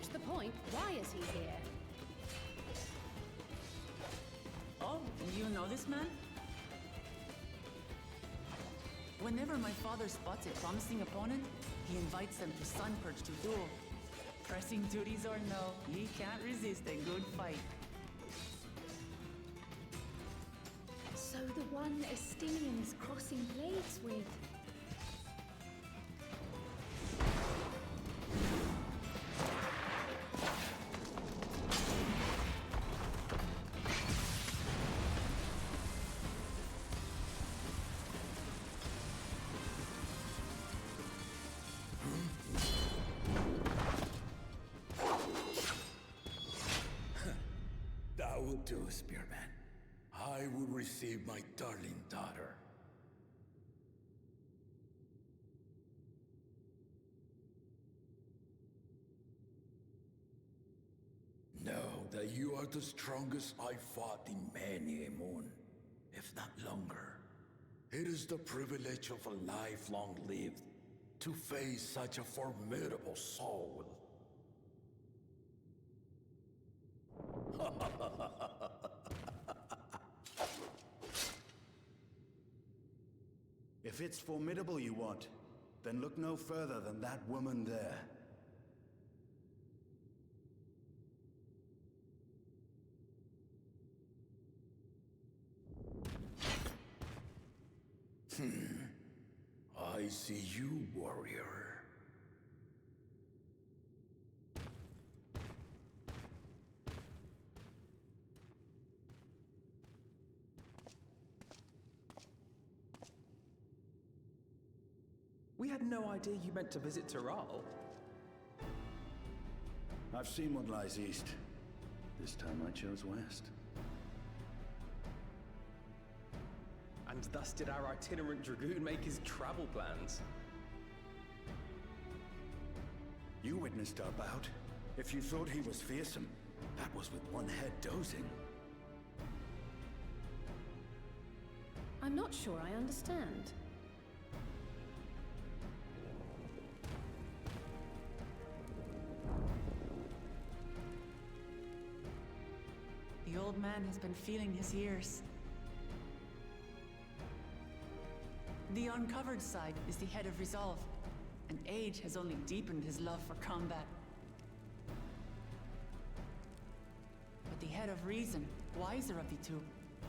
to the point, why is he here? Oh, you know this man? Whenever my father spots a promising opponent, he invites them to Sunperch to duel. Pressing duties or no, he can't resist a good fight. So the one Estinian is crossing blades with. That would do, Spearman. I will receive my darling daughter. Know that you are the strongest I fought in many a moon, if not longer. It is the privilege of a life long lived to face such a formidable soul. If it's formidable you want, then look no further than that woman there. I see you, warrior. We had no idea you meant to visit Tyrol. I've seen what lies east. This time I chose west. And thus did our itinerant dragoon make his travel plans. You witnessed our bout. If you thought he was fearsome, that was with one head dozing. I'm not sure I understand. The old man has been feeling his years. The uncovered side is the head of resolve, and age has only deepened his love for combat. But the head of reason, wiser of the two,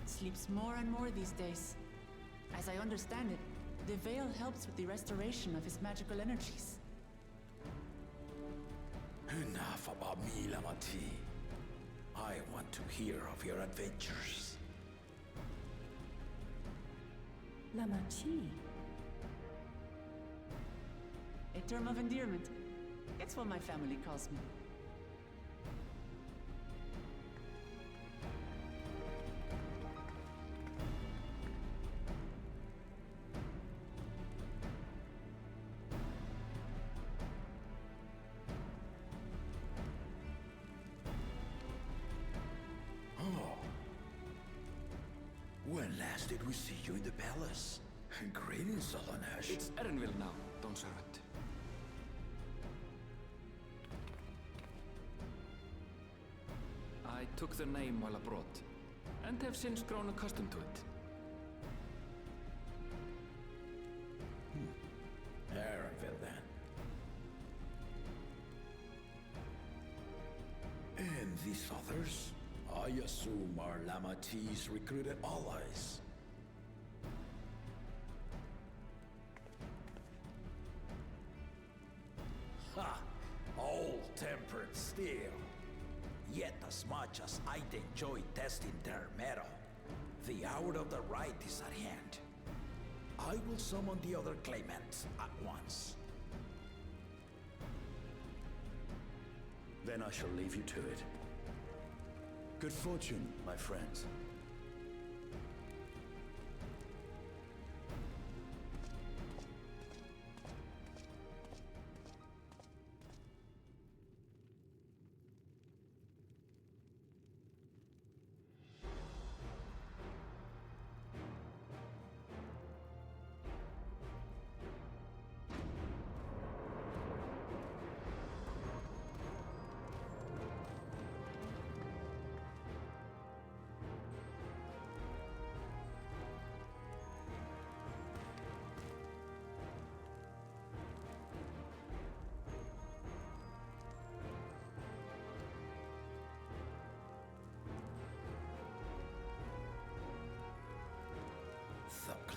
sleeps more and more these days. As I understand it, the veil helps with the restoration of his magical energies. Enough about me, Lamati. I want to hear of your adventures. Lamachi. A term of endearment. It's what my family calls me. When last did we see you in the palace? Greetings, Solonesh. It's Erenville now, Don Servant. I took the name while abroad, and have since grown accustomed to it. Erenville, then. And these others? I assume are Lamati's recruited allies. Ha! All-tempered steel. Yet as much as I'd enjoy testing their metal, the hour of the right is at hand. I will summon the other claimants at once. Then I shall leave you to it. Good fortune, my friends.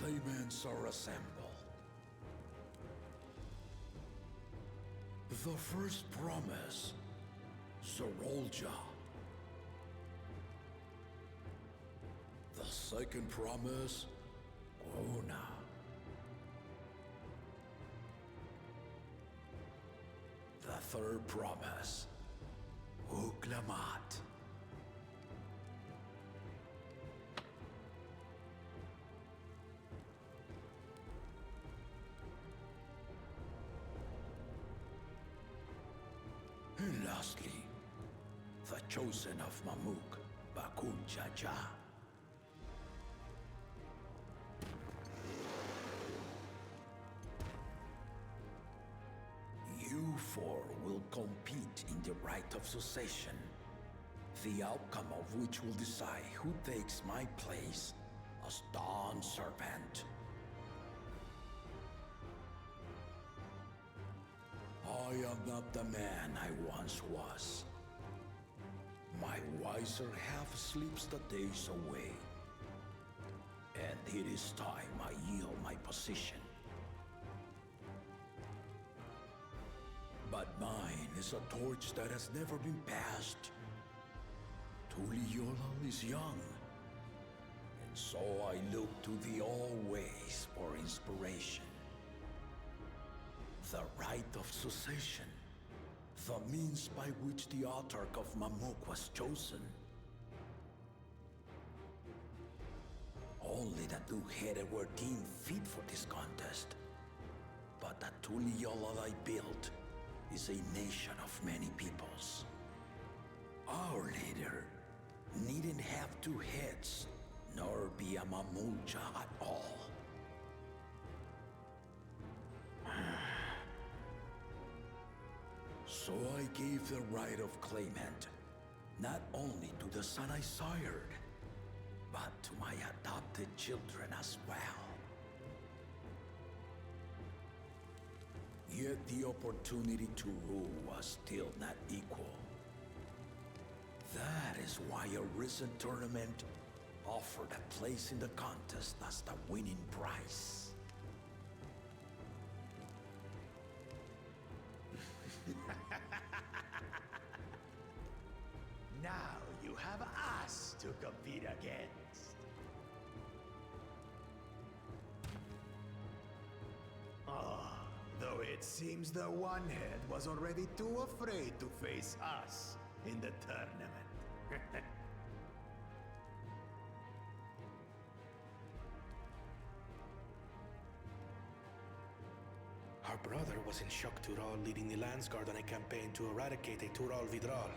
claimants are assembled. The first promise, Zorolja. The second promise, Ona. The third promise, Uklamat. And lastly, the chosen of Mamuk, Bakun Jaja. You four will compete in the rite of succession, the outcome of which will decide who takes my place as Dawn Servant. I am not the man I once was. My wiser half sleeps the days away. And it is time I yield my position. But mine is a torch that has never been passed. Tuliola is young. And so I look to the always for inspiration. The rite of succession, the means by which the autarch of Mamuk was chosen. Only the two-headed were deemed fit for this contest. But the Tuliola I built is a nation of many peoples. Our leader needn't have two heads, nor be a Mamulja at all. So I gave the right of claimant, not only to the son I sired, but to my adopted children as well. Yet the opportunity to rule was still not equal. That is why a recent tournament offered a place in the contest as the winning prize. Now you have us to compete against. Though it seems the one-head was already too afraid to face us in the tournament. Our brother was in Shock Tural leading the Landsguard on a campaign to eradicate a Tural Vidral.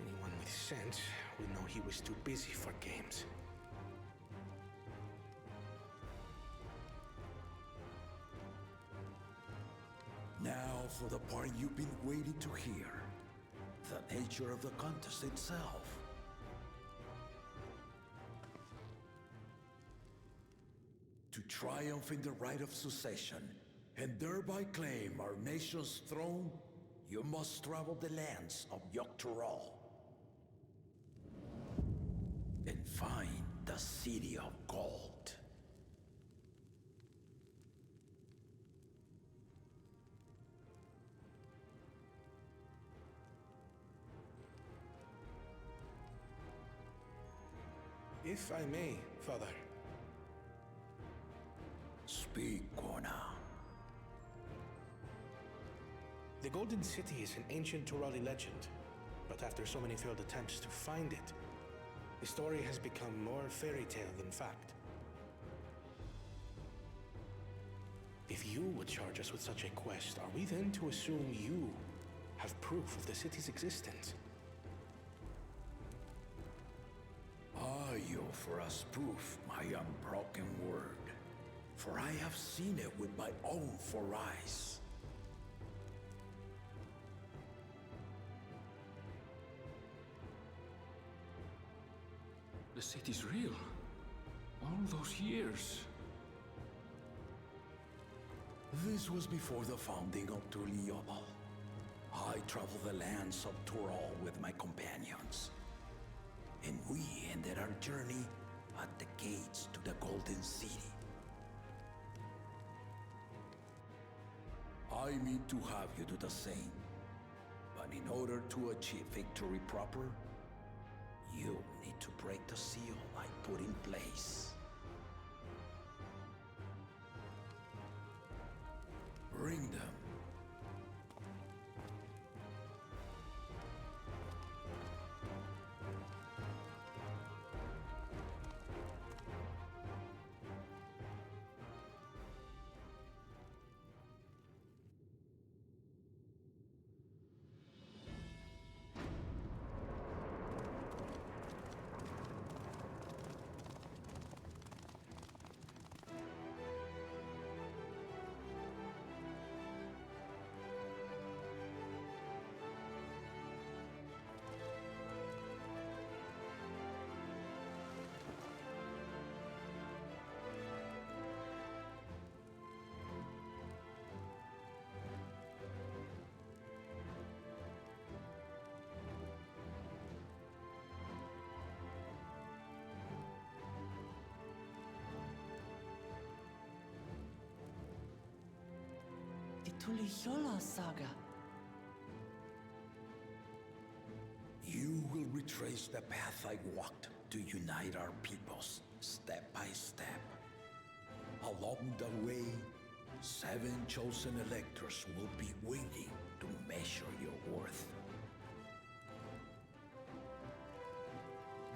Anyone with sense would know he was too busy for games. Now for the part you've been waiting to hear. The nature of the contest itself. To triumph in the rite of succession, and thereby claim our nation's throne, you must travel the lands of Yoctural. And find the City of Gold. If I may, Father. Speak, Kona. The Golden City is an ancient Turali legend, but after so many failed attempts to find it, the story has become more fairy tale than fact. If you would charge us with such a quest, are we then to assume you have proof of the city's existence? I offer as proof my unbroken word, for I have seen it with my own four eyes. The city's real. All those years. This was before the founding of Tuliobal. I traveled the lands of Tural with my companions. And we ended our journey at the gates to the Golden City. I mean to have you do the same. But in order to achieve victory proper, you need to break the seal I put in place. Bring them. Tuliyola saga. You will retrace the path I walked to unite our peoples, step by step. Along the way, 7 chosen electors will be waiting to measure your worth.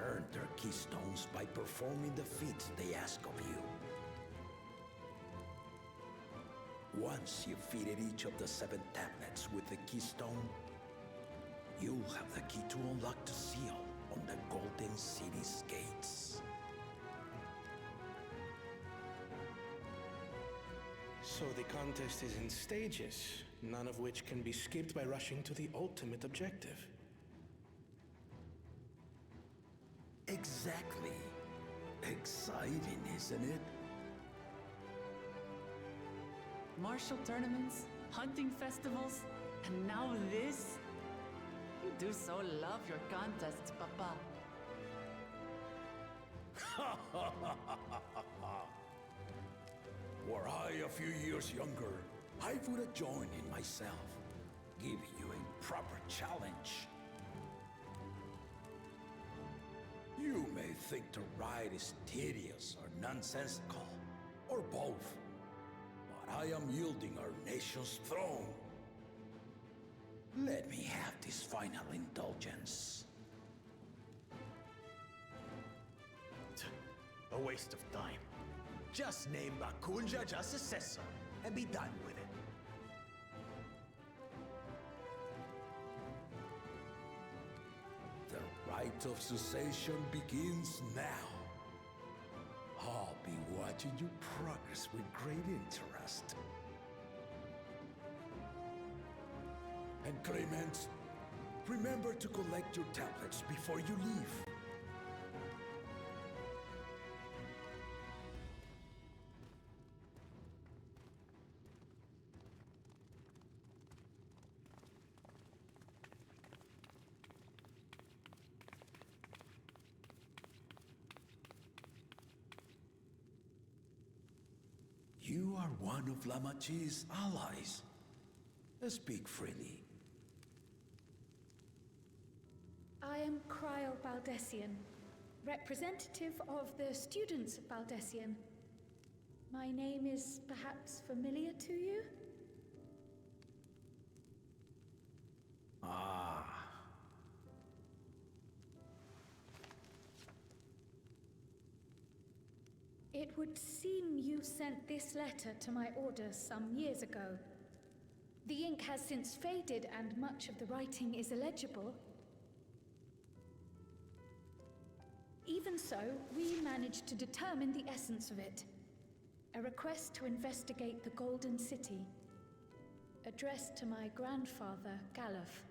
Earn their keystones by performing the feats they ask of you. Once you've fitted each of the 7 tablets with the keystone, you'll have the key to unlock the seal on the Golden City's gates. So the contest is in stages, none of which can be skipped by rushing to the ultimate objective. Exactly. Exciting, isn't it? Martial tournaments, hunting festivals, and now this? You do so love your contests, Papa. Were I a few years younger, I would have joined in myself, giving you a proper challenge. You may think the ride is tedious or nonsensical, or both. But I am yielding our nation's throne. Let me have this final indulgence. A waste of time. Just name Bakunja just successor and be done with it. The rite of cessation begins now. I'll be watching you progress with great interest. And Clemens, remember to collect your tablets before you leave. You are one of Lamachi's allies. Speak freely. I am Cryle Baldessian, representative of the students of Baldessian. My name is perhaps familiar to you? Ah. It would seem you sent this letter to my orders some years ago. The ink has since faded and much of the writing is illegible. Even so, we managed to determine the essence of it. A request to investigate the Golden City, addressed to my grandfather, Galuf.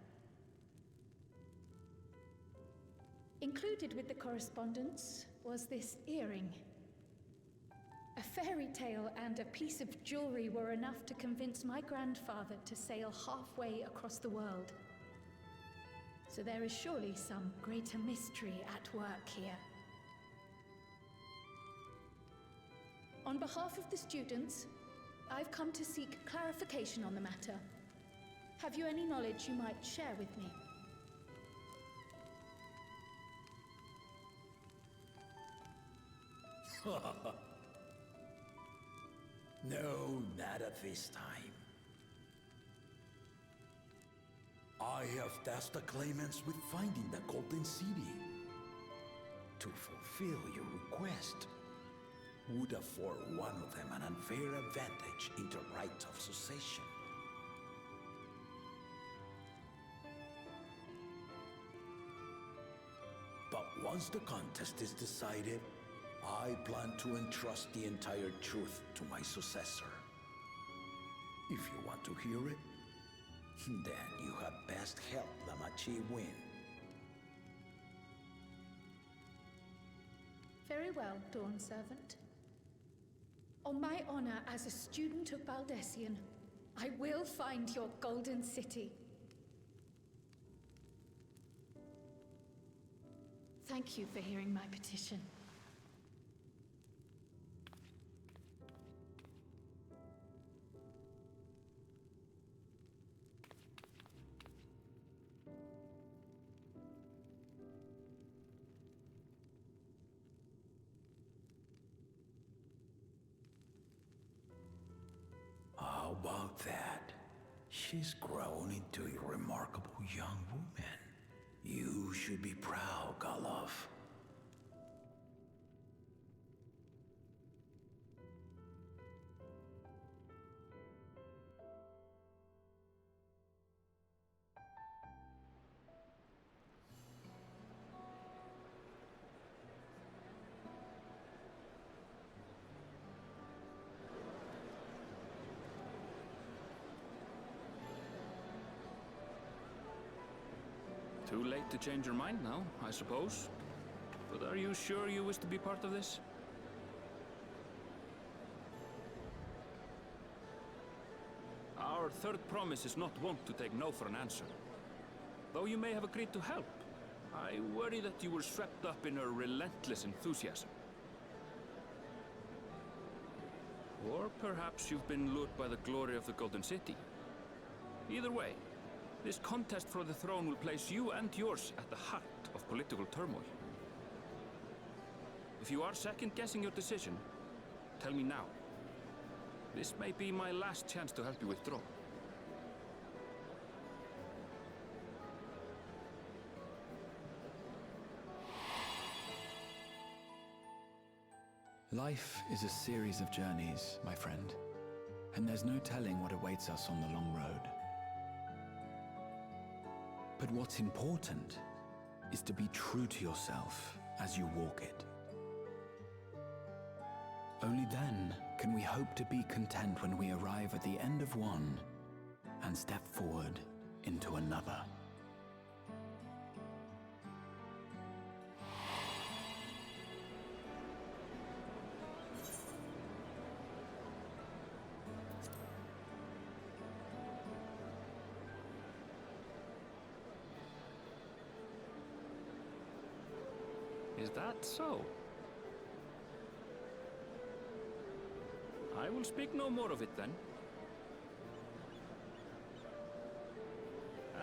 Included with the correspondence was this earring. A fairy tale and a piece of jewelry were enough to convince my grandfather to sail halfway across the world. So there is surely some greater mystery at work here. On behalf of the students, I've come to seek clarification on the matter. Have you any knowledge you might share with me? No, not at this time. I have tasked the claimants with finding the Golden City. To fulfill your request would afford one of them an unfair advantage in the right of succession. But once the contest is decided, I plan to entrust the entire truth to my successor. If you want to hear it, then you had best help Lamachi win. Very well, Dawn Servant. On my honor as a student of Baldessian, I will find your Golden City. Thank you for hearing my petition. How about that? She's grown into a remarkable young woman. You should be proud, Galov. Too late to change your mind now, I suppose. But are you sure you wish to be part of this? Our third promise is not wont to take no for an answer. Though you may have agreed to help, I worry that you were swept up in her relentless enthusiasm. Or perhaps you've been lured by the glory of the Golden City. Either way, this contest for the throne will place you and yours at the heart of political turmoil. If you are second-guessing your decision, tell me now. This may be my last chance to help you withdraw. Life is a series of journeys, my friend, and there's no telling what awaits us on the long road. But what's important is to be true to yourself as you walk it. Only then can we hope to be content when we arrive at the end of one and step forward into another. Is that so? I will speak no more of it then.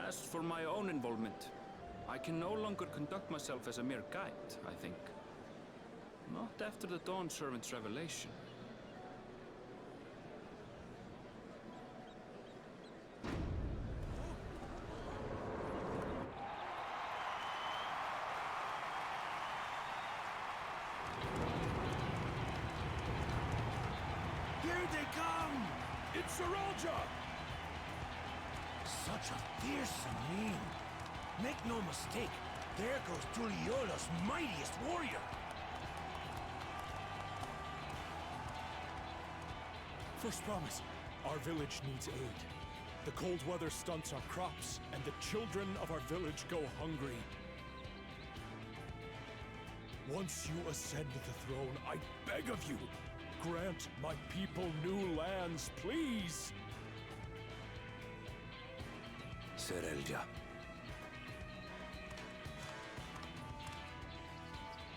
As for my own involvement, I can no longer conduct myself as a mere guide, I think. Not after the Dawn Servant's revelation. Here they come! It's Saralja! Such a fearsome name. Make no mistake, there goes Tuliola's mightiest warrior. First promise, our village needs aid. The cold weather stunts our crops, and the children of our village go hungry. Once you ascend the throne, I beg of you, grant my people new lands, please! Saralja.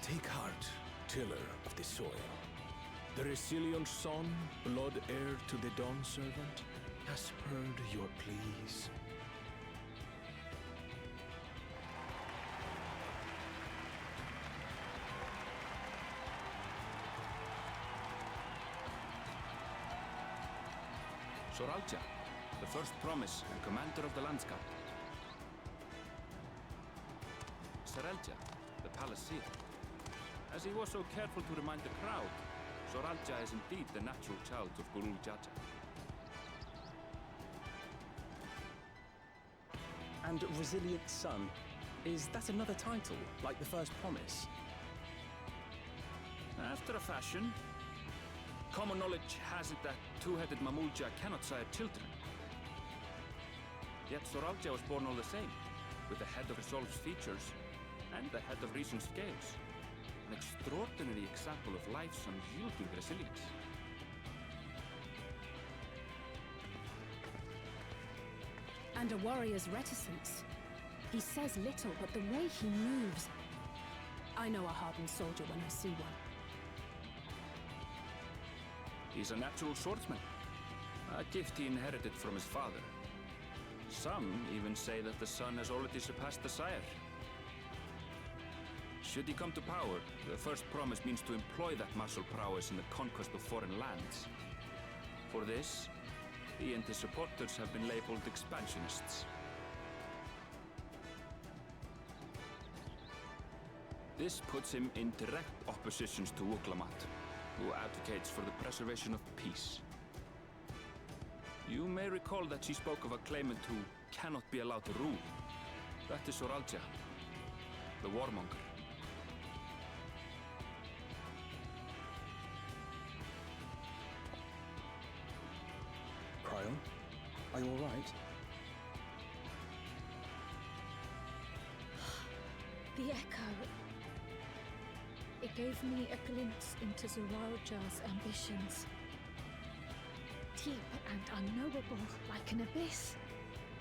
Take heart, tiller of the soil. The resilient son, blood heir to the Dawn Servant, has heard your pleas. Soralja, the first promise and commander of the Landscape. Sarelja, the palace seer. As he was so careful to remind the crowd, Soralja is indeed the natural child of Gurul Jaja. And Resilient Son, is that another title, like the first promise? After a fashion. Common knowledge has it that two-headed Mamulja cannot sire children. Yet Soralja was born all the same, with the head of Resolve's features and the head of Reason's scales. An extraordinary example of life's unyielding resilience. And a warrior's reticence. He says little, but the way he moves... I know a hardened soldier when I see one. He's a natural swordsman, a gift he inherited from his father. Some even say that the son has already surpassed the sire. Should he come to power, the first promise means to employ that martial prowess in the conquest of foreign lands. For this, he and his supporters have been labeled expansionists. This puts him in direct oppositions to Wuklamat, who advocates for the preservation of peace. You may recall that she spoke of a claimant who cannot be allowed to rule. That is Soralja, the warmonger. Cryon, are you all right? The echo. It gave me a glimpse into Zoralja's ambitions. Deep and unknowable, like an abyss.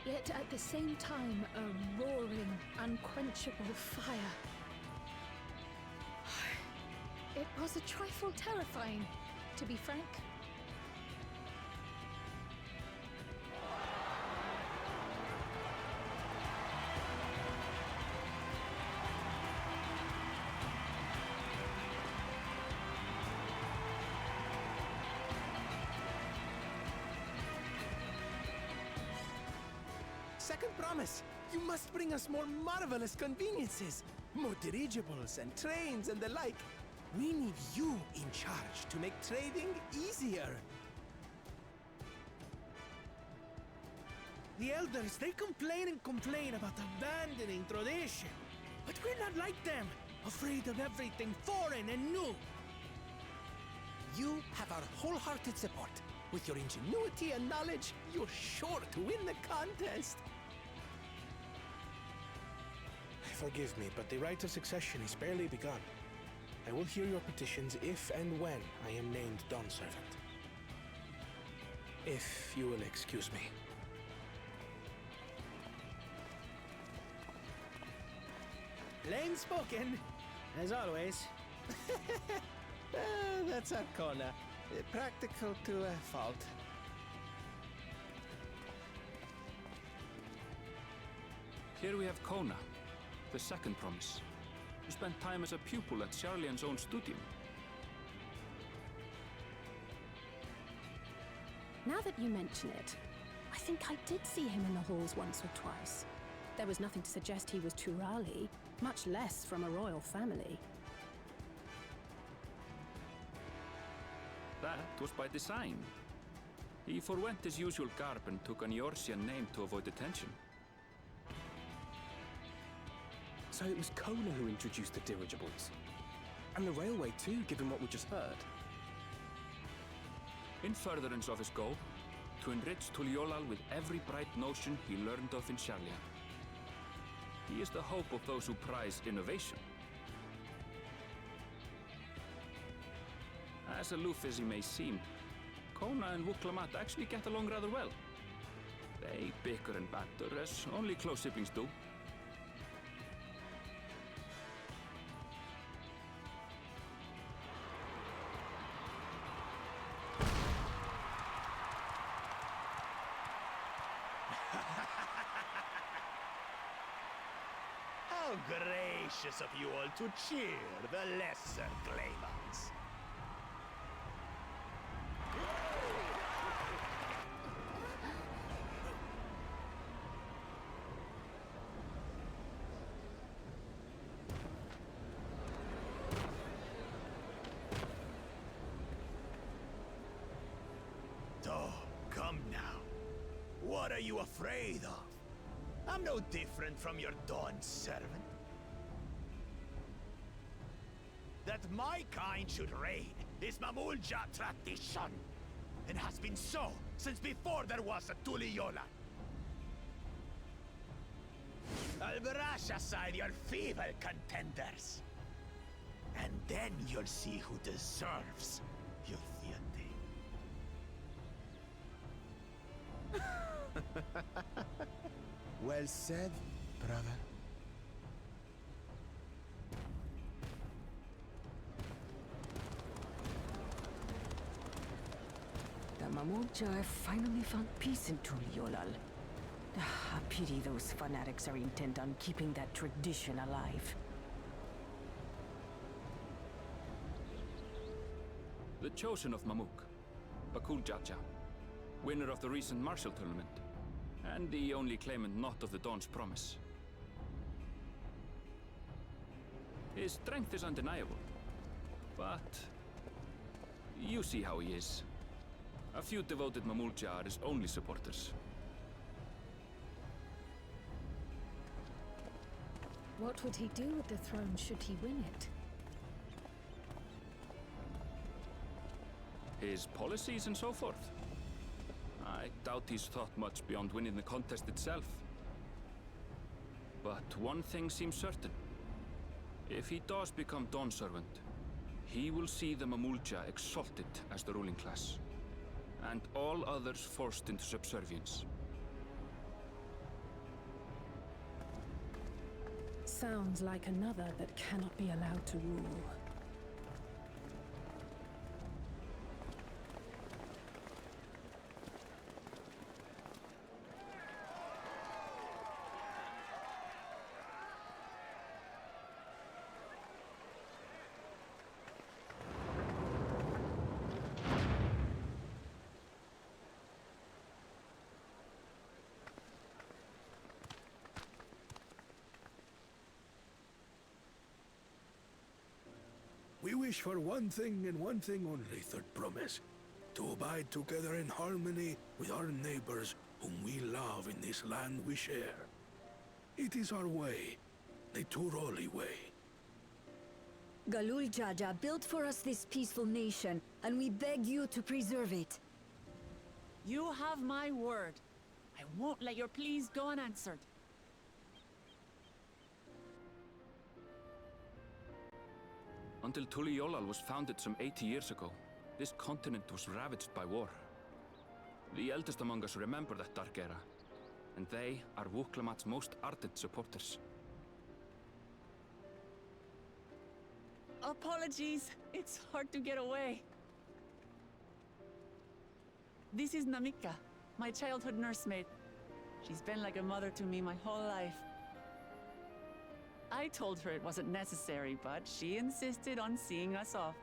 Yet at the same time, a roaring, unquenchable fire. It was a trifle terrifying, to be frank. Second promise, you must bring us more marvelous conveniences. More dirigibles and trains and the like. We need you in charge to make trading easier. The elders, they complain and complain about abandoning tradition. But we're not like them, afraid of everything foreign and new. You have our wholehearted support. With your ingenuity and knowledge, you're sure to win the contest. Forgive me, but the right of succession is barely begun. I will hear your petitions if and when I am named Dawn Servant. If you will excuse me. Plain spoken, as always. That's Arcona. Practical to a fault. Here we have Kona, the second promise, who spent time as a pupil at Charlian's own studio. Now that you mention it, I think I did see him in the halls once or twice. There was nothing to suggest he was Turali, much less from a royal family. That was by design. He forwent his usual garb and took an Eorzean name to avoid attention. So it was Kona who introduced the dirigibles. And the railway too, given what we just heard. In furtherance of his goal, to enrich Tuliolal with every bright notion he learned of in Charlian. He is the hope of those who prize innovation. As aloof as he may seem, Kona and Wuklamat actually get along rather well. They bicker and banter as only close siblings do. How gracious of you all to cheer the lesser claimants. Oh, come now. What are you afraid of? I'm no different from your Dawn servant. That my kind should reign is Mamulja tradition, and has been so since before there was a Tuliola. I'll brush aside your feeble contenders, and then you'll see who deserves your fealty. Well said, brother. The Mamulja have finally found peace in Tuliolal. I pity those fanatics are intent on keeping that tradition alive. The chosen of Mamuk, Bakul Jaja, winner of the recent martial tournament, and the only claimant not of the Dawn's promise. His strength is undeniable, but you see how he is. A few devoted Mamulja are his only supporters. What would he do with the throne should he win it? His policies and so forth. I doubt he's thought much beyond winning the contest itself. But one thing seems certain. If he does become Dawn servant, he will see the Mamulja exalted as the ruling class, and all others forced into subservience. Sounds like another that cannot be allowed to rule. We wish for one thing and one thing only, Third Promise. To abide together in harmony with our neighbors whom we love in this land we share. It is our way, the Turoli way. Galul Jaja built for us this peaceful nation, and we beg you to preserve it. You have my word. I won't let your pleas go unanswered. Until Tuliolal was founded some 80 years ago, this continent was ravaged by war. The eldest among us remember that dark era, and they are Wuklamat's most ardent supporters. Apologies, it's hard to get away. This is Namika, my childhood nursemaid. She's been like a mother to me my whole life. I told her it wasn't necessary, but she insisted on seeing us off.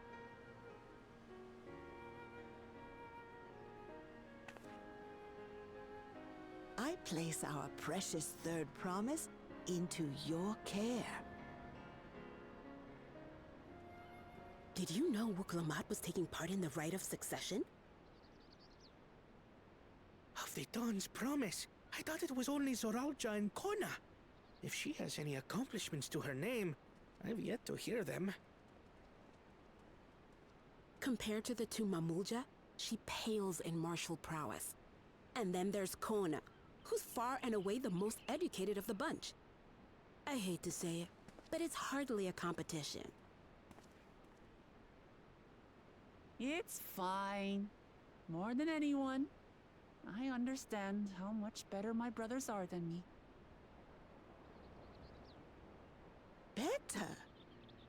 I place our precious Third Promise into your care. Did you know Wuklamat was taking part in the rite of succession? Of the Dawn's promise? I thought it was only Zoralja and Kona. If she has any accomplishments to her name, I've yet to hear them. Compared to the two Mamulja, she pales in martial prowess. And then there's Kona, who's far and away the most educated of the bunch. I hate to say it, but it's hardly a competition. It's fine. More than anyone, I understand how much better my brothers are than me. Better?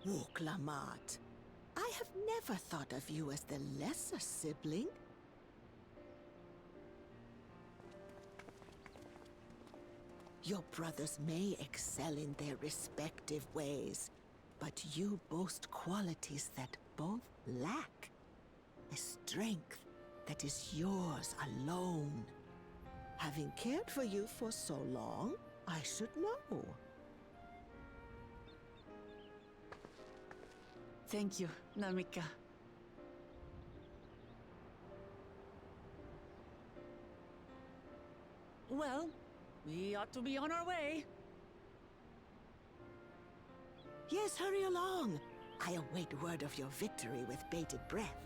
Wuklamat. I have never thought of you as the lesser sibling. Your brothers may excel in their respective ways, but you boast qualities that both lack. A strength that is yours alone. Having cared for you for so long, I should know. Thank you, Namika. Well, we ought to be on our way. Yes, hurry along. I await word of your victory with bated breath.